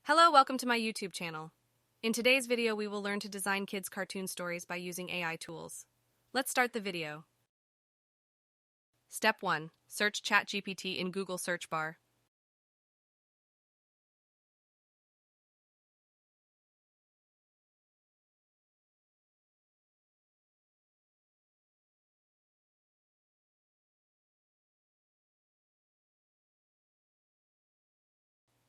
Hello, welcome to my YouTube channel. In today's video, we will learn to design kids' cartoon stories by using AI tools. Let's start the video. Step 1. Search ChatGPT in Google search bar.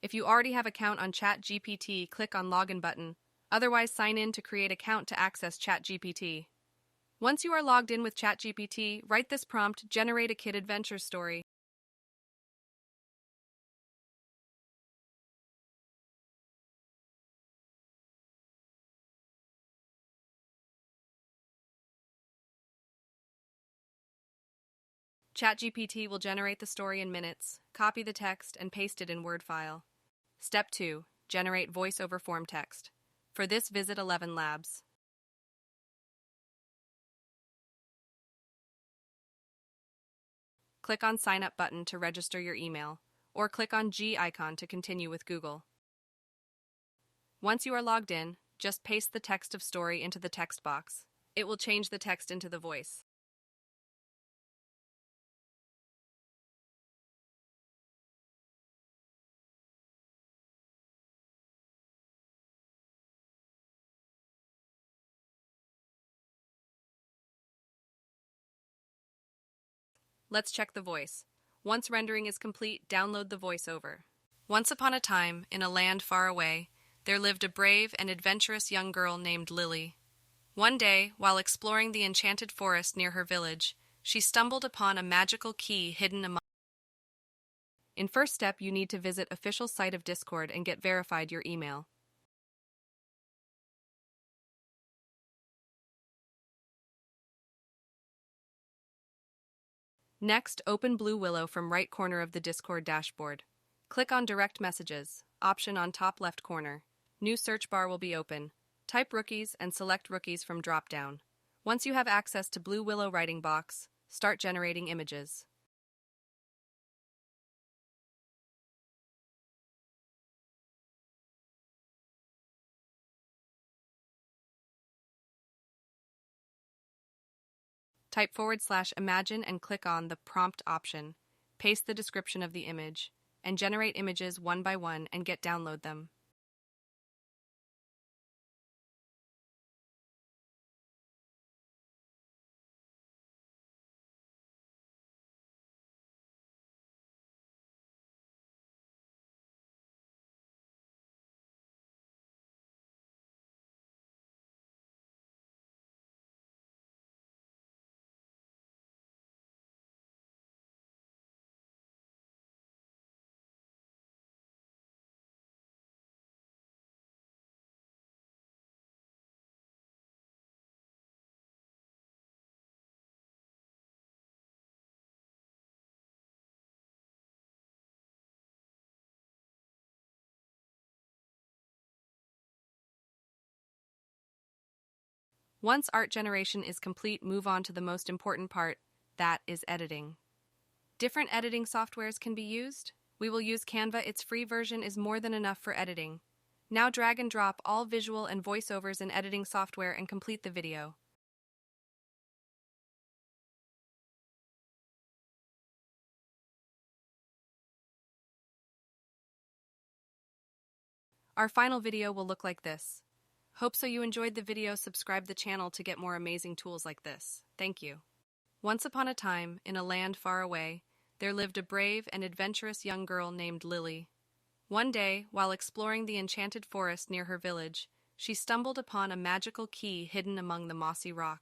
If you already have an account on ChatGPT, click on Login button. Otherwise, sign in to create an account to access ChatGPT. Once you are logged in with ChatGPT, write this prompt: generate a kid adventure story. ChatGPT will generate the story in minutes. Copy the text and paste it in Word file. Step 2. Generate voice-over form text. For this, visit 11 Labs. Click on Sign Up button to register your email, or click on G icon to continue with Google. Once you are logged in, just paste the text of story into the text box. It will change the text into the voice. Let's check the voice. Once rendering is complete, download the voiceover. Once upon a time, in a land far away, there lived a brave and adventurous young girl named Lily. One day, while exploring the enchanted forest near her village, she stumbled upon a magical key hidden among. In first step, you need to visit official site of Discord and get verified your email. Next, open Blue Willow from right corner of the Discord dashboard. Click on Direct Messages, option on top left corner. New search bar will be open. Type rookies and select rookies from drop-down. Once you have access to Blue Willow writing box, start generating images. Type /imagine and click on the prompt option. Paste the description of the image, and generate images one by one and download them. Once art generation is complete, move on to the most important part, that is editing. Different editing softwares can be used. We will use Canva. Its free version is more than enough for editing. Now drag and drop all visual and voiceovers in editing software and complete the video. Our final video will look like this. Hope so you enjoyed the video. Subscribe the channel to get more amazing tools like this. Thank you. Once upon a time, in a land far away, there lived a brave and adventurous young girl named Lily. One day, while exploring the enchanted forest near her village, she stumbled upon a magical key hidden among the mossy rocks.